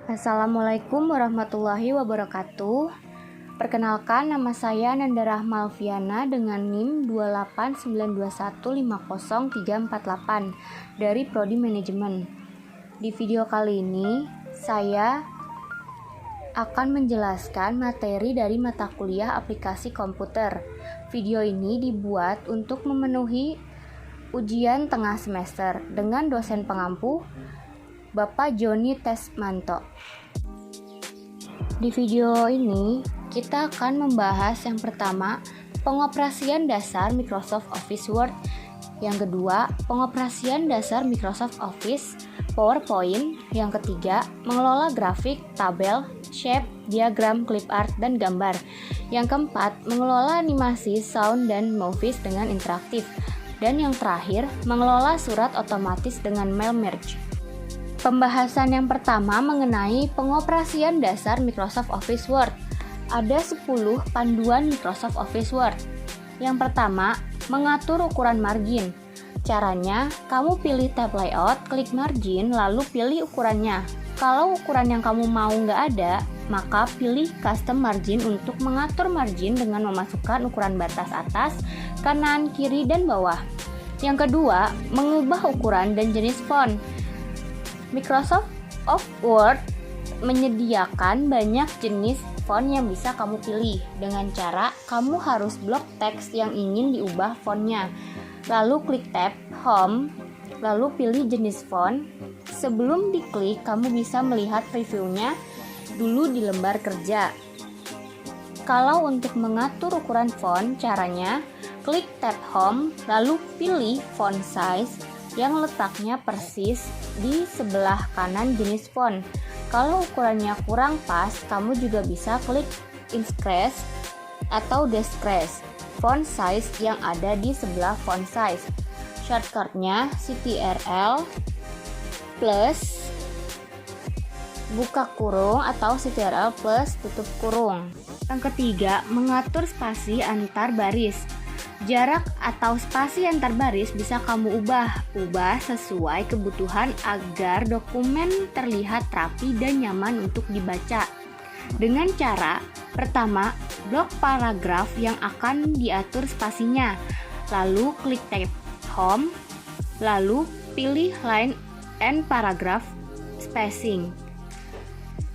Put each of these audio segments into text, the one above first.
Assalamualaikum warahmatullahi wabarakatuh. Perkenalkan, nama saya Nanda Rahma Alfiana dengan NIM 289215038 dari Prodi Manajemen. Di video kali ini, saya akan menjelaskan materi dari mata kuliah aplikasi komputer. Video ini dibuat untuk memenuhi ujian tengah semester dengan dosen pengampu Bapak Joni Tesmanto. Di video ini, kita akan membahas yang pertama, pengoperasian dasar Microsoft Office Word. Yang kedua, pengoperasian dasar Microsoft Office PowerPoint. Yang ketiga, mengelola grafik, tabel, shape, diagram, clip art, dan gambar. Yang keempat, mengelola animasi, sound, dan movies dengan interaktif. Dan yang terakhir, mengelola surat otomatis dengan mail merge. Pembahasan yang pertama mengenai pengoperasian dasar Microsoft Office Word. Ada 10 panduan Microsoft Office Word. Yang pertama, mengatur ukuran margin. Caranya, kamu pilih tab layout, klik margin, lalu pilih ukurannya. Kalau ukuran yang kamu mau nggak ada, maka pilih custom margin untuk mengatur margin dengan memasukkan ukuran batas atas, kanan, kiri, dan bawah. Yang kedua, mengubah ukuran dan jenis font. Microsoft Word menyediakan banyak jenis font yang bisa kamu pilih. Dengan cara, kamu harus blok teks yang ingin diubah fontnya. Lalu klik tab Home, lalu pilih jenis font. Sebelum diklik, kamu bisa melihat previewnya dulu di lembar kerja. Kalau untuk mengatur ukuran font, caranya klik tab Home, lalu pilih font size yang letaknya persis di sebelah kanan jenis font. Kalau ukurannya kurang pas, kamu juga bisa klik increase atau decrease font size yang ada di sebelah font size. Shortcutnya Ctrl plus buka kurung atau Ctrl plus tutup kurung. Yang ketiga, mengatur spasi antar baris. Jarak atau spasi antar baris bisa kamu ubah sesuai kebutuhan agar dokumen terlihat rapi dan nyaman untuk dibaca. Dengan cara, pertama, blok paragraf yang akan diatur spasinya, lalu klik tab Home, lalu pilih Line and Paragraph Spacing.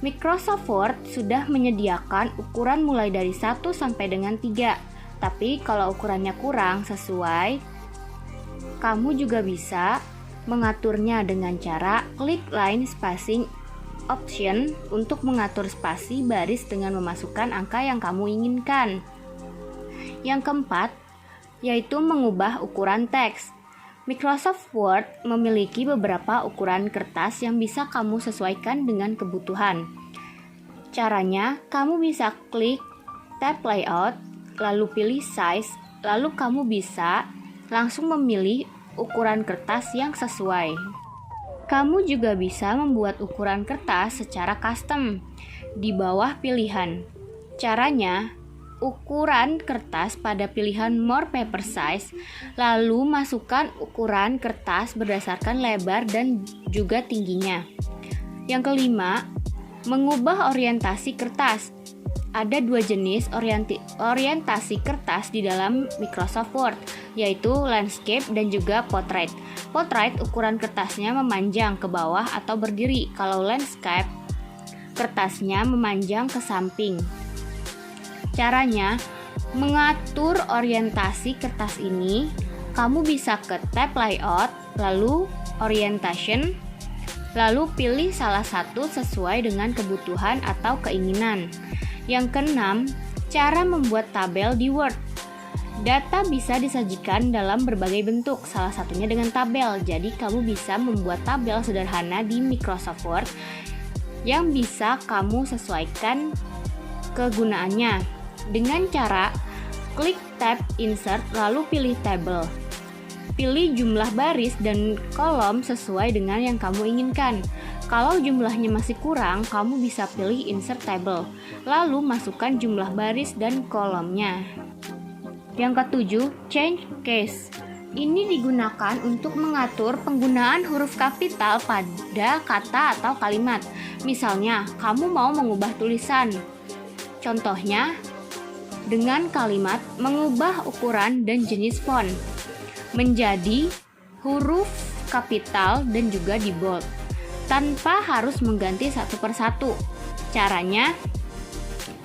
Microsoft Word sudah menyediakan ukuran mulai dari 1 sampai dengan 3. Tapi kalau ukurannya kurang sesuai, kamu juga bisa mengaturnya dengan cara klik line spacing option untuk mengatur spasi baris dengan memasukkan angka yang kamu inginkan. Yang keempat, yaitu mengubah ukuran teks. Microsoft Word memiliki beberapa ukuran kertas yang bisa kamu sesuaikan dengan kebutuhan. Caranya, kamu bisa klik tab layout, lalu pilih size, lalu kamu bisa langsung memilih ukuran kertas yang sesuai. Kamu juga bisa membuat ukuran kertas secara custom di bawah pilihan. Caranya, ukuran kertas pada pilihan More Paper Size, lalu masukkan ukuran kertas berdasarkan lebar dan juga tingginya. Yang kelima, mengubah orientasi kertas. Ada 2 jenis orientasi kertas di dalam Microsoft Word, yaitu landscape dan juga portrait. Portrait ukuran kertasnya memanjang ke bawah atau berdiri, kalau landscape kertasnya memanjang ke samping. Caranya, mengatur orientasi kertas ini, kamu bisa ke tab layout, lalu orientation, lalu pilih salah satu sesuai dengan kebutuhan atau keinginan. Yang keenam, cara membuat tabel di Word. Data bisa disajikan dalam berbagai bentuk, salah satunya dengan tabel. Jadi kamu bisa membuat tabel sederhana di Microsoft Word yang bisa kamu sesuaikan kegunaannya. Dengan cara klik tab Insert lalu pilih Table. Pilih jumlah baris dan kolom sesuai dengan yang kamu inginkan. Kalau jumlahnya masih kurang, kamu bisa pilih Insert Table, lalu masukkan jumlah baris dan kolomnya. Yang ketujuh, Change Case. Ini digunakan untuk mengatur penggunaan huruf kapital pada kata atau kalimat. Misalnya, kamu mau mengubah tulisan. Contohnya, dengan kalimat mengubah ukuran dan jenis font menjadi huruf kapital dan juga di bold, tanpa harus mengganti satu persatu. Caranya,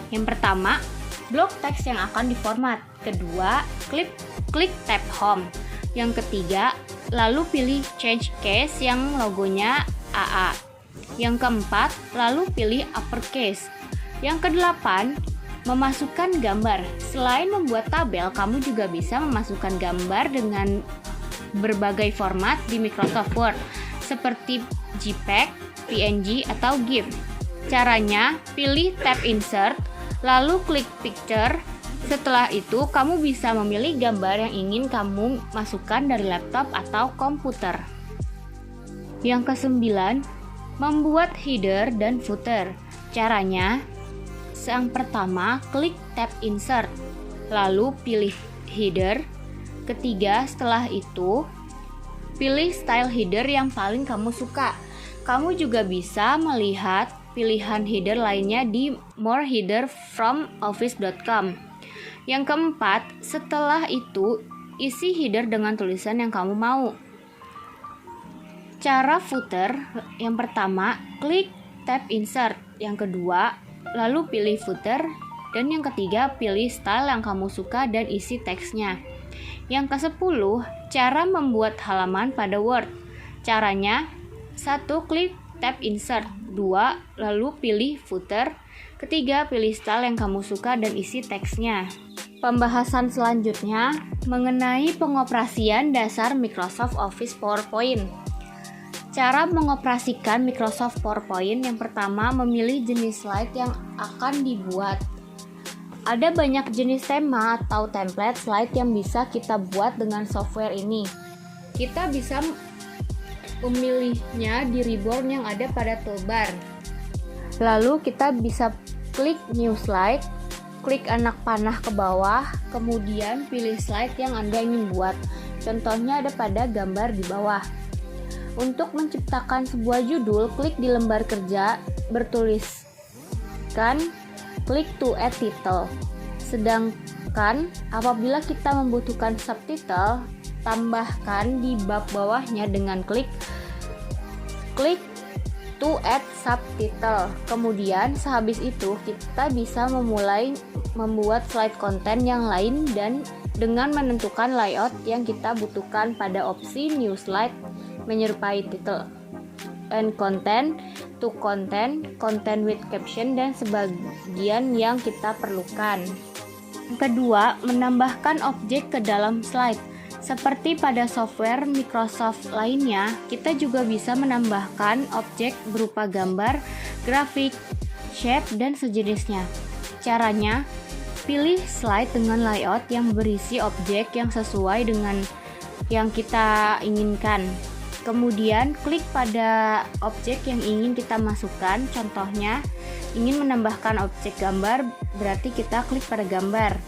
yang pertama, blok teks yang akan diformat. Kedua, klik tab home. Yang ketiga, lalu pilih change case yang logonya AA. Yang keempat, lalu pilih uppercase. Yang kedelapan, memasukkan gambar. Selain membuat tabel, kamu juga bisa memasukkan gambar dengan berbagai format di Microsoft Word, seperti JPEG, PNG, atau GIF. Caranya, pilih tab insert, lalu klik picture. Setelah itu, kamu bisa memilih gambar yang ingin kamu masukkan dari laptop atau komputer. Yang kesembilan, membuat header dan footer. Caranya, yang pertama, klik tab insert, lalu pilih header. Ketiga, setelah itu, pilih style header yang paling kamu suka. Kamu juga bisa melihat pilihan header lainnya di More Header from Office.com. Yang keempat, setelah itu isi header dengan tulisan yang kamu mau. Cara footer, yang pertama, klik tab insert. Yang kedua, lalu pilih footer. Dan yang ketiga, pilih style yang kamu suka dan isi teksnya. Yang ke-10, cara membuat halaman pada Word. Caranya, 1. Klik tab insert. 2. Lalu pilih footer. Ketiga, pilih style yang kamu suka dan isi teksnya. Pembahasan selanjutnya mengenai pengoperasian dasar Microsoft Office PowerPoint. Cara mengoperasikan Microsoft PowerPoint, yang pertama, memilih jenis slide yang akan dibuat. Ada banyak jenis tema atau template slide yang bisa kita buat dengan software ini. Kita bisa memilihnya di ribbon yang ada pada toolbar. Lalu kita bisa klik new slide, klik anak panah ke bawah, kemudian pilih slide yang Anda ingin buat. Contohnya ada pada gambar di bawah. Untuk menciptakan sebuah judul, klik di lembar kerja bertuliskan klik to add title. Sedangkan apabila kita membutuhkan subtitle, tambahkan di bab bawahnya dengan klik to add subtitle. Kemudian sehabis itu kita bisa memulai membuat slide konten yang lain dan dengan menentukan layout yang kita butuhkan pada opsi new slide menyerupai title and content, to content, content with caption, dan sebagian yang kita perlukan. Kedua, menambahkan objek ke dalam slide. Seperti pada software Microsoft lainnya, kita juga bisa menambahkan objek berupa gambar, grafik, shape, dan sejenisnya. Caranya, pilih slide dengan layout yang berisi objek yang sesuai dengan yang kita inginkan. Kemudian, klik pada objek yang ingin kita masukkan. Contohnya, ingin menambahkan objek gambar, berarti kita klik pada gambar.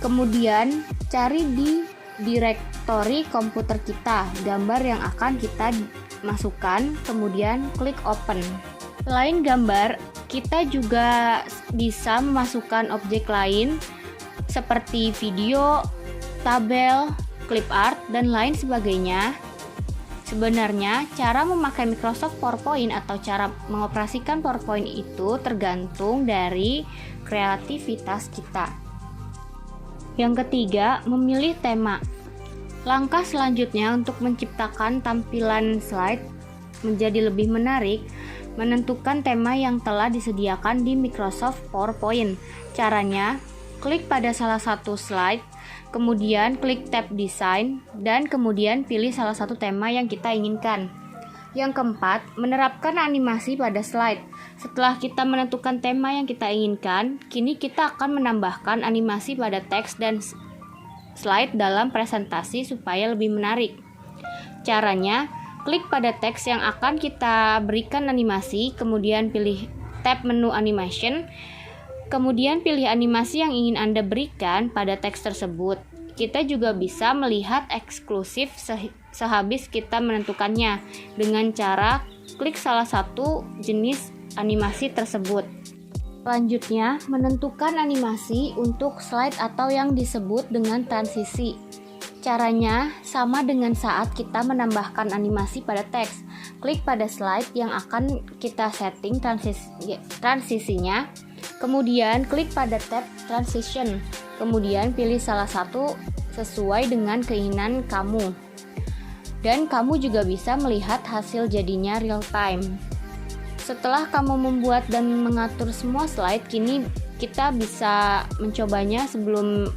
Kemudian, cari di direktori komputer kita gambar yang akan kita masukkan, kemudian klik open. Selain gambar, kita juga bisa memasukkan objek lain seperti video, tabel, clip art, dan lain sebagainya. Sebenarnya, cara memakai Microsoft PowerPoint atau cara mengoperasikan PowerPoint itu tergantung dari kreativitas kita. Yang ketiga, memilih tema. Langkah selanjutnya untuk menciptakan tampilan slide menjadi lebih menarik, menentukan tema yang telah disediakan di Microsoft PowerPoint. Caranya, klik pada salah satu slide, kemudian klik tab design, dan kemudian pilih salah satu tema yang kita inginkan. Yang keempat, menerapkan animasi pada slide. Setelah kita menentukan tema yang kita inginkan, kini kita akan menambahkan animasi pada teks dan slide dalam presentasi supaya lebih menarik. Caranya, klik pada teks yang akan kita berikan animasi, kemudian pilih tab menu animation, kemudian pilih animasi yang ingin Anda berikan pada teks tersebut. kita juga bisa melihat eksklusif sehabis kita menentukannya dengan cara klik salah satu jenis animasi tersebut. Selanjutnya, menentukan animasi untuk slide atau yang disebut dengan transisi. Caranya sama dengan saat kita menambahkan animasi pada teks. Klik pada slide yang akan kita setting transisinya, kemudian klik pada tab Transition, kemudian pilih salah satu sesuai dengan keinginan kamu. Dan kamu juga bisa melihat hasil jadinya real time. Setelah kamu membuat dan mengatur semua slide, kini kita bisa mencobanya sebelum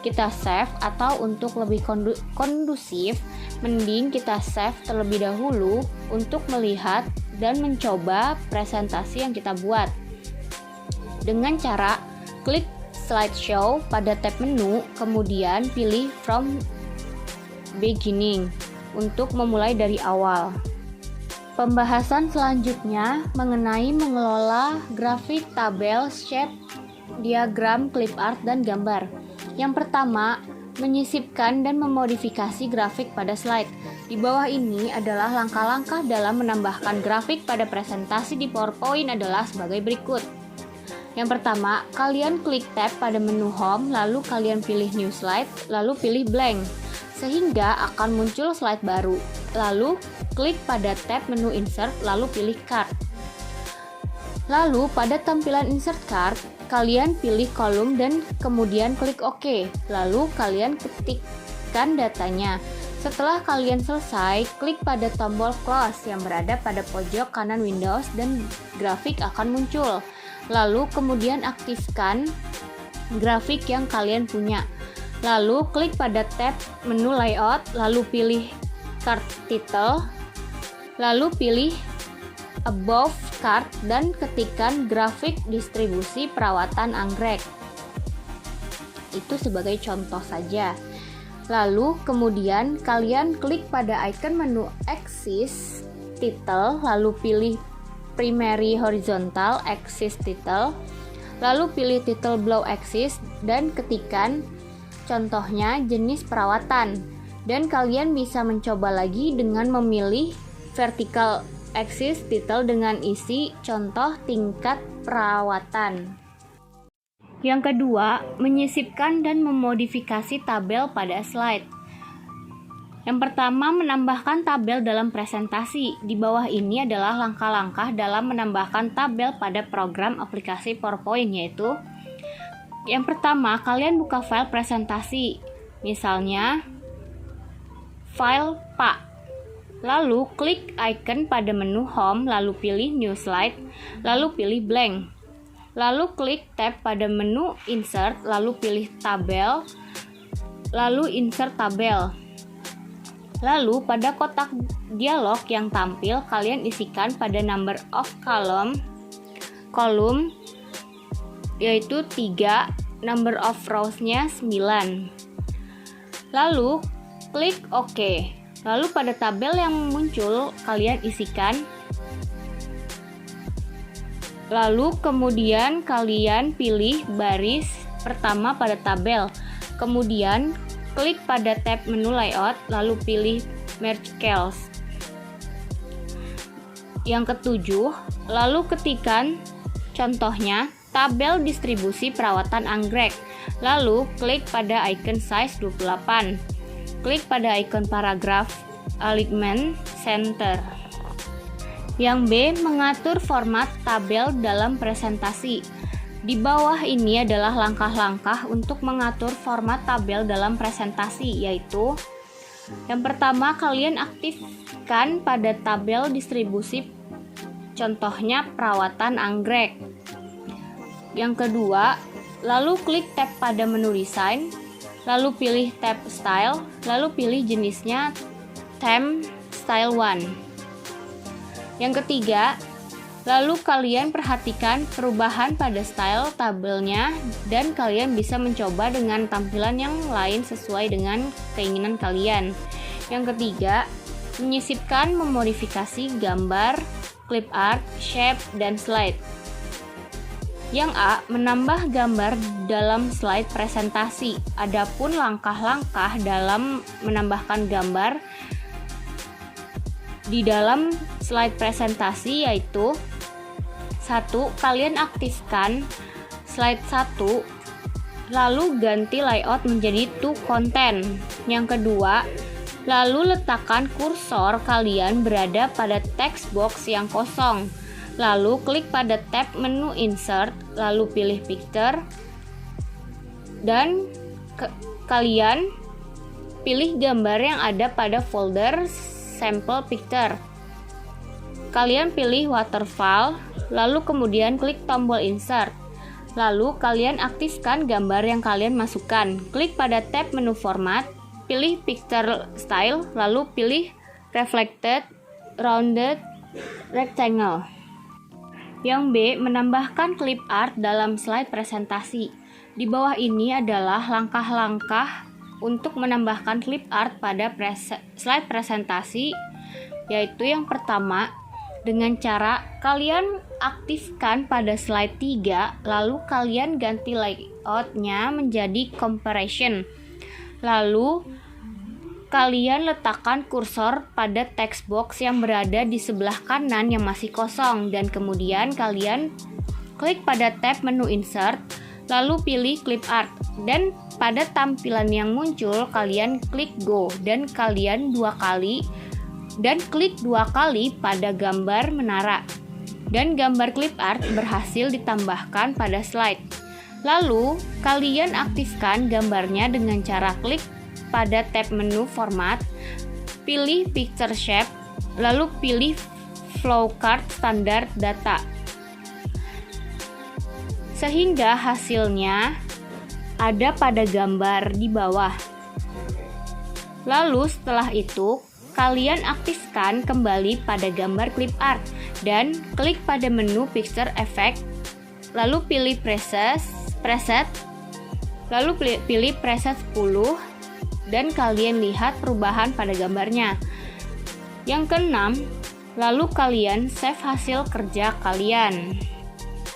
kita save, atau untuk lebih kondusif, mending kita save terlebih dahulu untuk melihat dan mencoba presentasi yang kita buat. Dengan cara klik slideshow pada tab menu, kemudian pilih from beginning untuk memulai dari awal. Pembahasan selanjutnya mengenai mengelola grafik, tabel, shape, diagram, clip art, dan gambar. Yang pertama, menyisipkan dan memodifikasi grafik pada slide. Di bawah ini adalah langkah-langkah dalam menambahkan grafik pada presentasi di PowerPoint adalah sebagai berikut. Yang pertama, kalian klik tab pada menu Home, lalu kalian pilih New Slide, lalu pilih Blank, sehingga akan muncul slide baru. Lalu, klik pada tab menu Insert, lalu pilih Card. Lalu, pada tampilan Insert Card, kalian pilih kolom dan kemudian klik OK. Lalu, kalian ketikkan datanya. Setelah kalian selesai, klik pada tombol Close yang berada pada pojok kanan Windows dan grafik akan muncul. Lalu, kemudian aktifkan grafik yang kalian punya. Lalu, klik pada tab menu Layout, lalu pilih Card Title, lalu pilih Above Card dan ketikkan grafik distribusi perawatan anggrek. Itu sebagai contoh saja. Lalu kemudian kalian klik pada icon menu Axis Title, lalu pilih Primary Horizontal Axis Title, lalu pilih Title Below Axis dan ketikkan contohnya jenis perawatan. Dan kalian bisa mencoba lagi dengan memilih Vertical Axis Title dengan isi contoh tingkat perawatan. Yang kedua, menyisipkan dan memodifikasi tabel pada slide. Yang pertama, menambahkan tabel dalam presentasi. Di bawah ini adalah langkah-langkah dalam menambahkan tabel pada program aplikasi PowerPoint, yaitu yang pertama, kalian buka file presentasi. Misalnya, file PA. Lalu klik icon pada menu Home, lalu pilih New Slide, lalu pilih Blank. Lalu klik tab pada menu Insert, lalu pilih Tabel, lalu Insert Tabel. Lalu pada kotak dialog yang tampil, kalian isikan pada number of kolom yaitu 3, number of rows-nya 9. Lalu klik OK. Lalu pada tabel yang muncul, kalian isikan. Lalu kemudian kalian pilih baris pertama pada tabel. Kemudian klik pada tab menu Layout, lalu pilih Merge Cells. Yang ketujuh, lalu ketikkan contohnya tabel distribusi perawatan anggrek. Lalu klik pada icon size 28. Klik pada ikon paragraf alignment center. Yang B, mengatur format tabel dalam presentasi. Di bawah ini adalah langkah-langkah untuk mengatur format tabel dalam presentasi, yaitu yang pertama, kalian aktifkan pada tabel distribusi contohnya perawatan anggrek. Yang kedua, lalu klik tab pada menu Design, lalu pilih tab Style, lalu pilih jenisnya Theme Style 1. Yang ketiga, lalu kalian perhatikan perubahan pada style tabelnya dan kalian bisa mencoba dengan tampilan yang lain sesuai dengan keinginan kalian. Yang ketiga, menyisipkan memodifikasi gambar, clip art, shape, dan slide. Yang A. Menambah gambar dalam slide presentasi. Adapun langkah-langkah dalam menambahkan gambar di dalam slide presentasi yaitu 1. Kalian aktifkan slide 1, lalu ganti layout menjadi to content. Yang kedua, lalu letakkan kursor kalian berada pada text box yang kosong. Lalu klik pada tab menu insert, lalu pilih picture, dan kalian pilih gambar yang ada pada folder sample picture. Kalian pilih waterfall, lalu kemudian klik tombol insert. Lalu kalian aktifkan gambar yang kalian masukkan. Klik pada tab menu format, pilih picture style, lalu pilih reflected rounded rectangle. Yang B. Menambahkan clip art dalam slide presentasi. Di bawah ini adalah langkah-langkah untuk menambahkan clip art pada slide presentasi, yaitu yang pertama, dengan cara kalian aktifkan pada slide 3, lalu kalian ganti layoutnya menjadi comparison. Lalu kalian letakkan kursor pada text box yang berada di sebelah kanan yang masih kosong, dan kemudian kalian klik pada tab menu insert, lalu pilih clip art, dan pada tampilan yang muncul kalian klik go, dan kalian klik dua kali pada gambar menara, dan gambar clip art berhasil ditambahkan pada slide. Lalu kalian aktifkan gambarnya dengan cara klik pada tab menu format, pilih picture shape, lalu pilih flowchart standar data, sehingga hasilnya ada pada gambar di bawah. Lalu setelah itu kalian aktifkan kembali pada gambar clip art dan klik pada menu picture effect, lalu pilih preset, lalu pilih preset 10, dan kalian lihat perubahan pada gambarnya. Yang keenam, lalu kalian save hasil kerja kalian.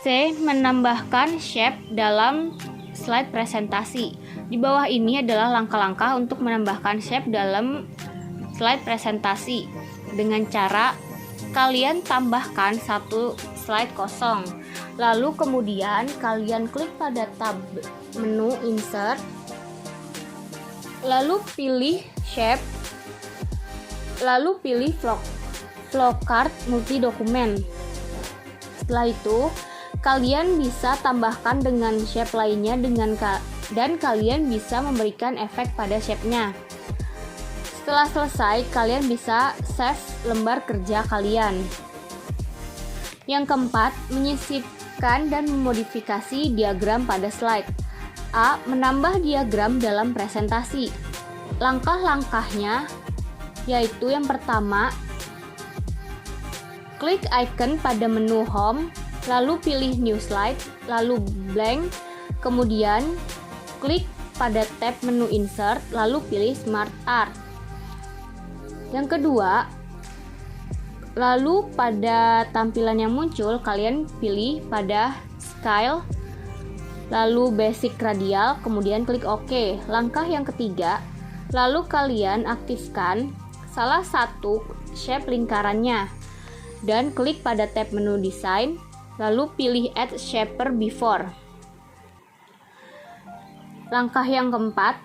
C. Menambahkan shape dalam slide presentasi. Di bawah ini adalah langkah-langkah untuk menambahkan shape dalam slide presentasi. Dengan cara kalian tambahkan satu slide kosong, lalu kemudian kalian klik pada tab menu insert, lalu pilih shape, lalu pilih flowchart multi dokumen. Setelah itu kalian bisa tambahkan dengan shape lainnya dan kalian bisa memberikan efek pada shape-nya. Setelah selesai, kalian bisa save lembar kerja kalian. Yang keempat, menyisipkan dan memodifikasi diagram pada slide. A. Menambah diagram dalam presentasi. Langkah-langkahnya yaitu yang pertama, klik icon pada menu home, lalu pilih new slide, lalu blank, kemudian klik pada tab menu insert, lalu pilih smart art. Yang kedua, lalu pada tampilan yang muncul kalian pilih pada scale, lalu basic radial, kemudian klik OK. Langkah yang ketiga, lalu kalian aktifkan salah satu shape lingkarannya dan klik pada tab menu design, lalu pilih add shaper before. Langkah yang keempat,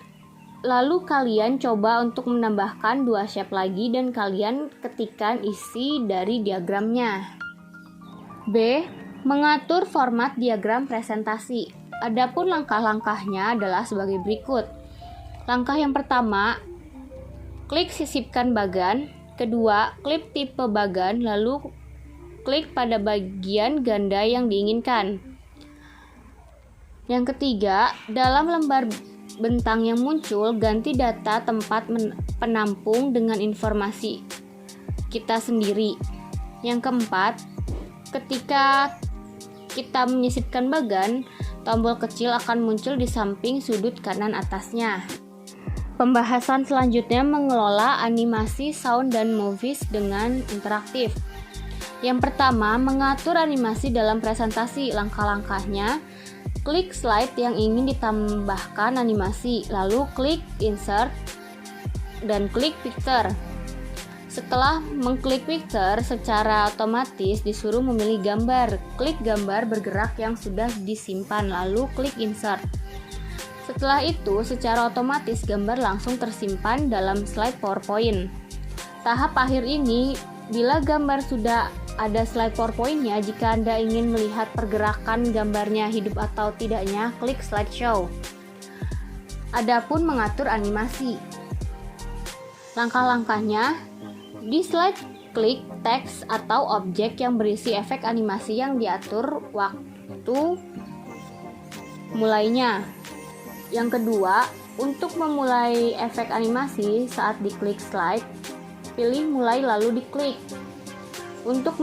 lalu kalian coba untuk menambahkan dua shape lagi dan kalian ketikkan isi dari diagramnya. B. Mengatur format diagram presentasi. Adapun langkah-langkahnya adalah sebagai berikut. Langkah yang pertama, klik sisipkan bagan. Kedua, klik tipe bagan, lalu klik pada bagian ganda yang diinginkan. Yang ketiga, dalam lembar bentang yang muncul, ganti data tempat penampung dengan informasi kita sendiri. Yang keempat, ketika kita menyisipkan bagan, tombol kecil akan muncul di samping sudut kanan atasnya. Pembahasan selanjutnya mengelola animasi, sound, dan movies dengan interaktif. Yang pertama, mengatur animasi dalam presentasi. Langkah-langkahnya, klik slide yang ingin ditambahkan animasi, lalu klik insert dan klik picture. Setelah mengklik picture, secara otomatis disuruh memilih gambar. Klik gambar bergerak yang sudah disimpan, lalu klik insert. Setelah itu, secara otomatis gambar langsung tersimpan dalam slide PowerPoint. Tahap akhir ini, bila gambar sudah ada slide PowerPoint-nya, jika Anda ingin melihat pergerakan gambarnya hidup atau tidaknya, klik slideshow. Adapun mengatur animasi. Langkah-langkahnya, di slide klik teks atau objek yang berisi efek animasi yang diatur waktu mulainya. Yang kedua, untuk memulai efek animasi saat diklik slide, pilih mulai lalu diklik. Untuk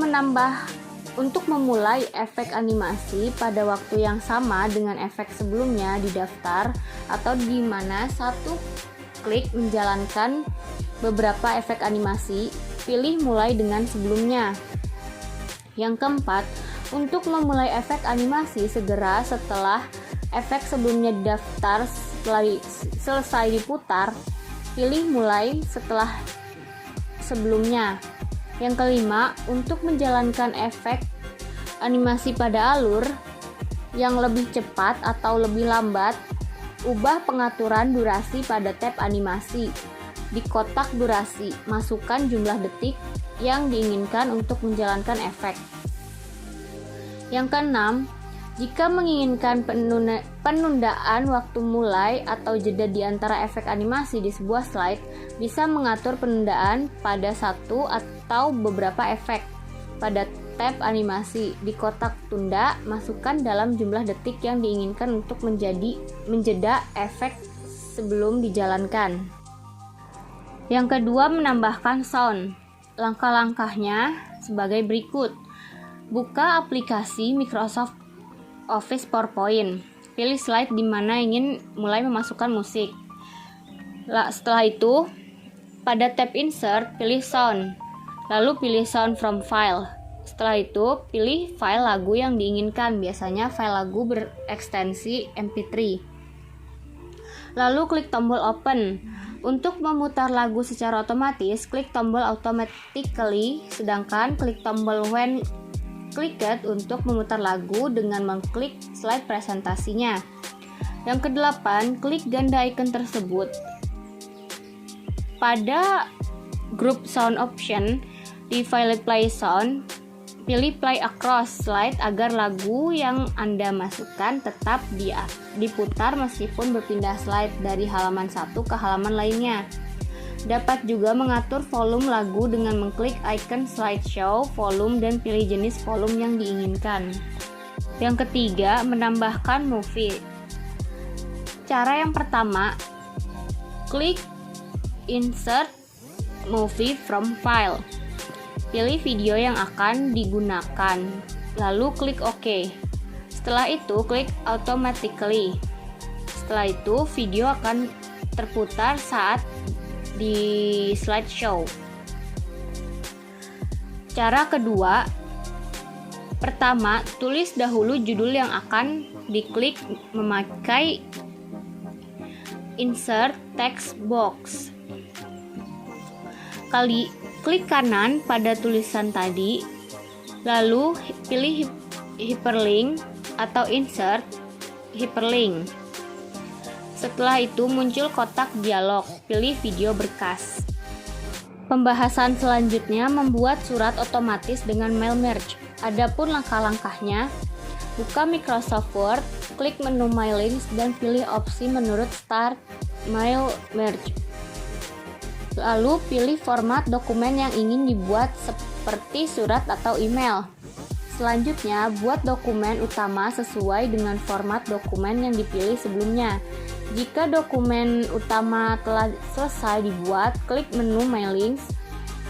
memulai efek animasi pada waktu yang sama dengan efek sebelumnya di daftar atau di mana satu klik menjalankan beberapa efek animasi, pilih mulai dengan sebelumnya. Yang keempat, untuk memulai efek animasi segera setelah efek sebelumnya di daftar selesai diputar, pilih mulai setelah sebelumnya. Yang kelima, untuk menjalankan efek animasi pada alur yang lebih cepat atau lebih lambat, ubah pengaturan durasi pada tab animasi. Di kotak durasi, masukkan jumlah detik yang diinginkan untuk menjalankan efek. Yang keenam, jika menginginkan penundaan waktu mulai atau jeda di antara efek animasi di sebuah slide, bisa mengatur penundaan pada satu atau beberapa efek. Pada tab animasi, di kotak tunda, masukkan dalam jumlah detik yang diinginkan untuk menjeda efek sebelum dijalankan. Yang kedua, menambahkan sound. Langkah-langkahnya sebagai berikut. Buka aplikasi Microsoft Office PowerPoint. Pilih slide di mana ingin mulai memasukkan musik. Setelah itu, pada tab Insert, pilih Sound. Lalu pilih Sound from File. Setelah itu, pilih file lagu yang diinginkan. Biasanya file lagu berekstensi MP3. Lalu klik tombol Open. Untuk memutar lagu secara otomatis, klik tombol Automatically, sedangkan klik tombol When Clicked untuk memutar lagu dengan mengklik slide presentasinya. Yang kedelapan, klik ganda icon tersebut. Pada grup sound option di file play sound, pilih play across slide agar lagu yang Anda masukkan tetap diputar meskipun berpindah slide dari halaman satu ke halaman lainnya. Dapat juga mengatur volume lagu dengan mengklik icon slideshow, volume, dan pilih jenis volume yang diinginkan. Yang ketiga, menambahkan movie. Cara yang pertama, klik insert movie from file. Pilih video yang akan digunakan, lalu klik OK. Setelah itu, klik automatically. Setelah itu, video akan terputar saat di slideshow. Cara kedua, pertama, tulis dahulu judul yang akan diklik memakai insert text box. Klik kanan pada tulisan tadi, lalu pilih hyperlink atau insert hyperlink. Setelah itu muncul kotak dialog, pilih video berkas. Pembahasan selanjutnya membuat surat otomatis dengan mail merge. Adapun langkah-langkahnya, buka Microsoft Word, klik menu Mailings dan pilih opsi menurut Start Mail Merge. Lalu pilih format dokumen yang ingin dibuat seperti surat atau email. Selanjutnya, buat dokumen utama sesuai dengan format dokumen yang dipilih sebelumnya. Jika dokumen utama telah selesai dibuat, klik menu Mailings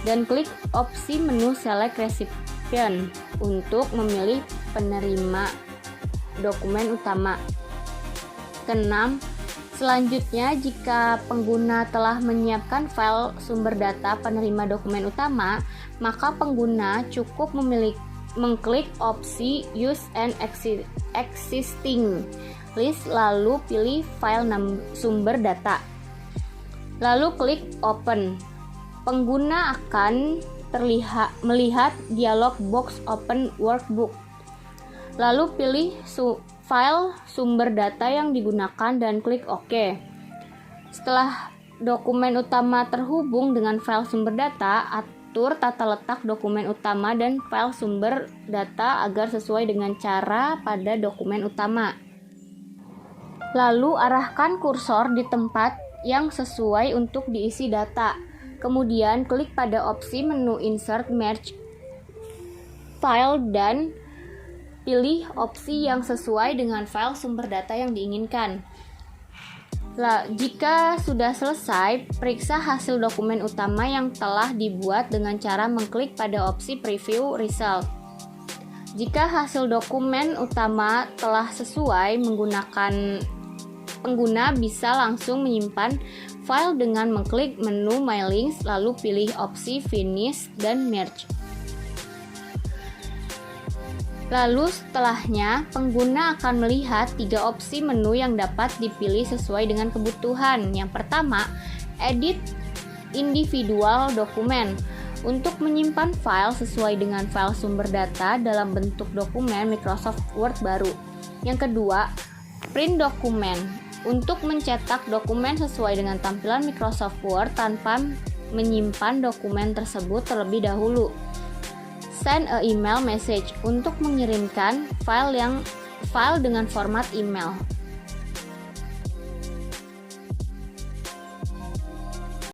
dan klik opsi menu Select Recipient untuk memilih penerima dokumen utama. Keenam, selanjutnya jika pengguna telah menyiapkan file sumber data penerima dokumen utama, maka pengguna cukup mengklik opsi Use an Existing List lalu pilih file sumber data. Lalu klik Open. Pengguna akan melihat dialog box Open Workbook. Lalu pilih file sumber data yang digunakan dan klik OK. Setelah dokumen utama terhubung dengan file sumber data, atur tata letak dokumen utama dan file sumber data agar sesuai dengan cara pada dokumen utama. Lalu arahkan kursor di tempat yang sesuai untuk diisi data. Kemudian klik pada opsi menu Insert Merge File dan pilih opsi yang sesuai dengan file sumber data yang diinginkan. Jika sudah selesai, periksa hasil dokumen utama yang telah dibuat dengan cara mengklik pada opsi Preview Result. Jika hasil dokumen utama telah sesuai, pengguna bisa langsung menyimpan file dengan mengklik menu My Links lalu pilih opsi Finish dan Merge. Lalu setelahnya, pengguna akan melihat 3 opsi menu yang dapat dipilih sesuai dengan kebutuhan. Yang pertama, Edit Individual Document untuk menyimpan file sesuai dengan file sumber data dalam bentuk dokumen Microsoft Word baru. Yang kedua, Print Document untuk mencetak dokumen sesuai dengan tampilan Microsoft Word tanpa menyimpan dokumen tersebut terlebih dahulu. Send a email message untuk mengirimkan file dengan format email.